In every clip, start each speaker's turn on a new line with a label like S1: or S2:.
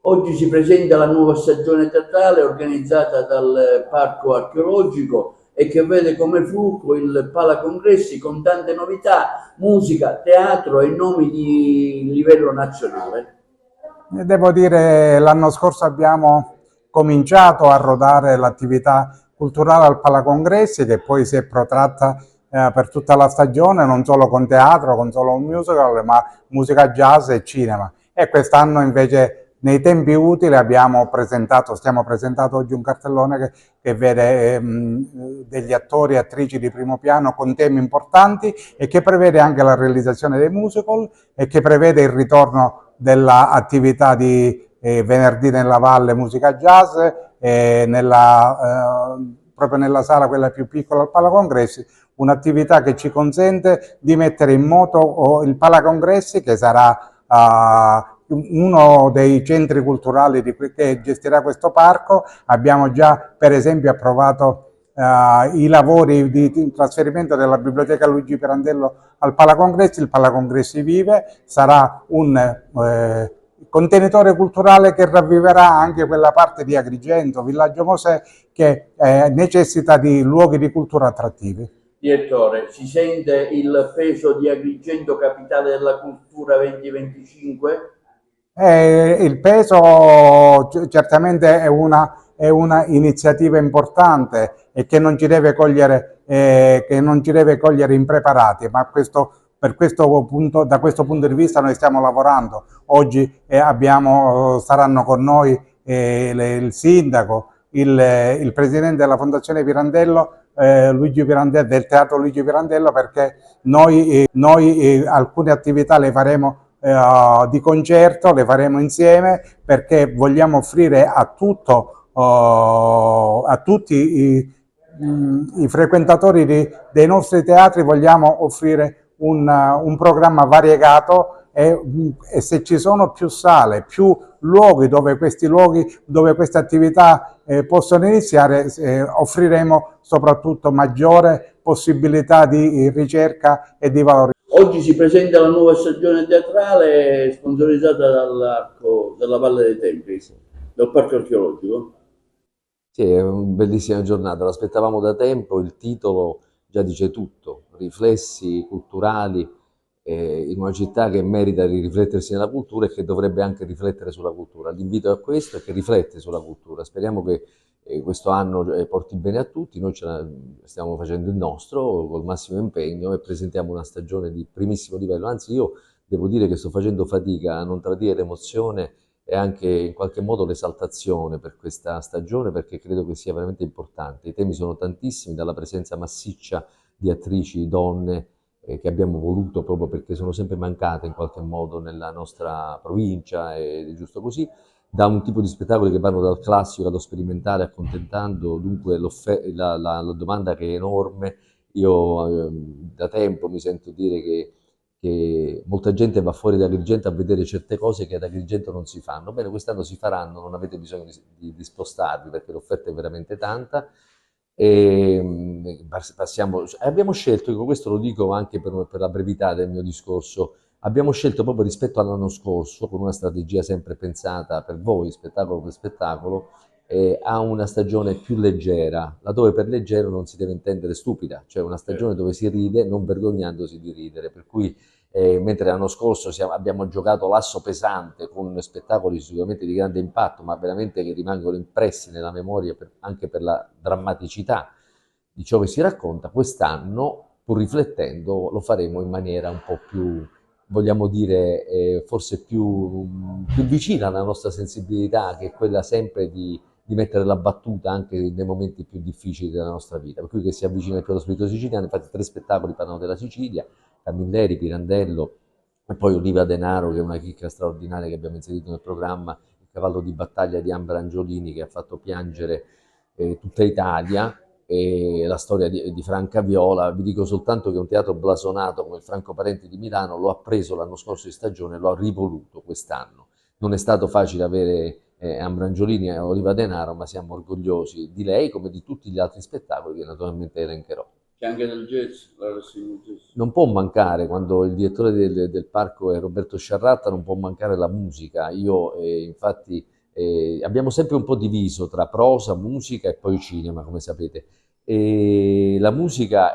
S1: Oggi si presenta la nuova stagione teatrale organizzata dal Parco Archeologico e che vede come fulcro il Palacongressi con tante novità, musica, teatro e nomi di livello nazionale.
S2: Devo dire, l'anno scorso abbiamo cominciato a rodare l'attività culturale al Palacongressi, che poi si è protratta per tutta la stagione, non solo con teatro, con solo un musical, ma musica jazz e cinema. E quest'anno invece, nei tempi utili, stiamo presentando oggi un cartellone che vede degli attori e attrici di primo piano con temi importanti e che prevede anche la realizzazione dei musical e che prevede il ritorno dell'attività di venerdì nella Valle musica jazz, proprio nella sala quella più piccola al Palacongressi, un'attività che ci consente di mettere in moto il Palacongressi, che sarà uno dei centri culturali che gestirà questo parco. Abbiamo già per esempio approvato i lavori di trasferimento della biblioteca Luigi Pirandello al Palacongressi. Il Palacongressi vive, sarà un contenitore culturale che ravviverà anche quella parte di Agrigento, Villaggio Mosè, che necessita di luoghi di cultura attrattivi.
S1: Direttore, si sente il peso di Agrigento, capitale della cultura 2025?
S2: Il peso certamente è una iniziativa importante e che non ci deve cogliere impreparati, ma da questo punto di vista noi stiamo lavorando. Oggi saranno con noi il sindaco, il presidente della Fondazione Pirandello, Luigi Pirandello, del Teatro Luigi Pirandello, perché noi alcune attività le faremo di concerto, le faremo insieme, perché vogliamo offrire a tutti i frequentatori dei nostri teatri, vogliamo offrire un programma variegato e se ci sono più sale, più luoghi dove queste attività possono iniziare, offriremo soprattutto maggiore possibilità di ricerca e di valorizzazione.
S1: Oggi si presenta la nuova stagione teatrale sponsorizzata dall'Arco della Valle dei Templi, dal Parco Archeologico.
S3: Sì, è una bellissima giornata, l'aspettavamo da tempo, il titolo già dice tutto, riflessi culturali in una città che merita di riflettersi nella cultura e che dovrebbe anche riflettere sulla cultura. L'invito è questo, è che riflette sulla cultura. Speriamo che questo anno porti bene a tutti, noi stiamo facendo il nostro col massimo impegno e presentiamo una stagione di primissimo livello, anzi io devo dire che sto facendo fatica a non tradire l'emozione e anche in qualche modo l'esaltazione per questa stagione, perché credo che sia veramente importante. I temi sono tantissimi, dalla presenza massiccia di attrici donne che abbiamo voluto proprio perché sono sempre mancate in qualche modo nella nostra provincia, ed è giusto così, da un tipo di spettacoli che vanno dal classico allo sperimentale, accontentando dunque la domanda, che è enorme. Io da tempo mi sento dire che molta gente va fuori da Agrigento a vedere certe cose che ad Agrigento non si fanno. Bene, quest'anno si faranno, non avete bisogno di spostarvi perché l'offerta è veramente tanta. Abbiamo scelto, ecco, questo lo dico anche per la brevità del mio discorso, abbiamo scelto proprio rispetto all'anno scorso, con una strategia sempre pensata per voi, spettacolo per spettacolo, a una stagione più leggera, laddove per leggero non si deve intendere stupida, cioè una stagione dove si ride non vergognandosi di ridere, per cui mentre l'anno scorso abbiamo giocato l'asso pesante con spettacoli sicuramente di grande impatto, ma veramente che rimangono impressi nella memoria anche per la drammaticità di ciò che si racconta, quest'anno, pur riflettendo, lo faremo in maniera un po' più, vogliamo dire, forse più vicina alla nostra sensibilità, che è quella sempre di mettere la battuta anche nei momenti più difficili della nostra vita, per cui che si avvicina più allo spirito siciliano. Infatti 3 spettacoli parlano della Sicilia, Camilleri, Pirandello e poi Oliva Denaro, che è una chicca straordinaria che abbiamo inserito nel programma, il cavallo di battaglia di Ambra Angiolini, che ha fatto piangere tutta Italia, e la storia di Franca Viola. Vi dico soltanto che un teatro blasonato come il Franco Parenti di Milano lo ha preso l'anno scorso di stagione e lo ha rivoluto quest'anno. Non è stato facile avere Ambrangiolini e Oliva Denaro, ma siamo orgogliosi di lei come di tutti gli altri spettacoli che naturalmente elencherò.
S1: C'è anche del jazz, la rassegna jazz.
S3: Non può mancare, quando il direttore del parco è Roberto Sciarratta, non può mancare la musica. Io infatti abbiamo sempre un po' diviso tra prosa, musica e poi cinema, come sapete. E la musica,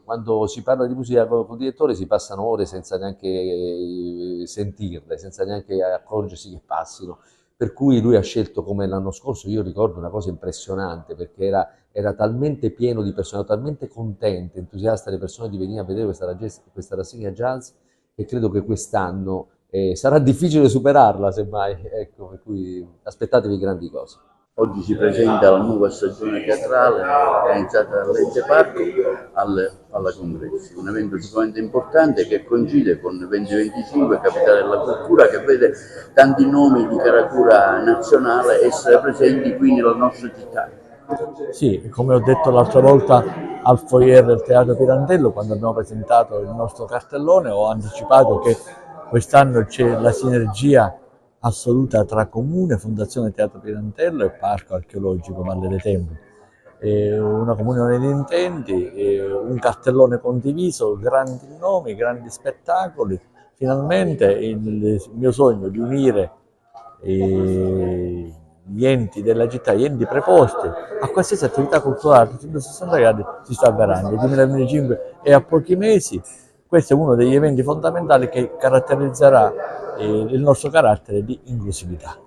S3: quando si parla di musica con il direttore si passano ore senza neanche sentirle, senza neanche accorgersi che passino. Per cui lui ha scelto, come l'anno scorso, io ricordo una cosa impressionante, perché era talmente pieno di persone, talmente contente, entusiasta le persone di venire a vedere questa rassegna jazz, che credo che quest'anno sarà difficile superarla, semmai. Ecco, per cui aspettatevi grandi cose.
S1: Oggi si presenta la nuova stagione teatrale organizzata dall'Ente Parco alla Congressi, un evento sicuramente importante che coincide con il 2025, Capitale della Cultura, che vede tanti nomi di caratura nazionale essere presenti qui nella nostra città.
S4: Sì, come ho detto l'altra volta al foyer del Teatro Pirandello, quando abbiamo presentato il nostro cartellone, ho anticipato che quest'anno c'è la sinergia assoluta tra Comune, Fondazione Teatro Pirandello e Parco Archeologico Valle dei Templi. Una comunione di intenti, un cartellone condiviso, grandi nomi, grandi spettacoli. Finalmente il mio sogno di unire gli enti della città, gli enti preposti a qualsiasi attività culturale a 360 gradi si sta avverando. Il 2025 è a pochi mesi. Questo è uno degli eventi fondamentali che caratterizzerà il nostro carattere di inclusività.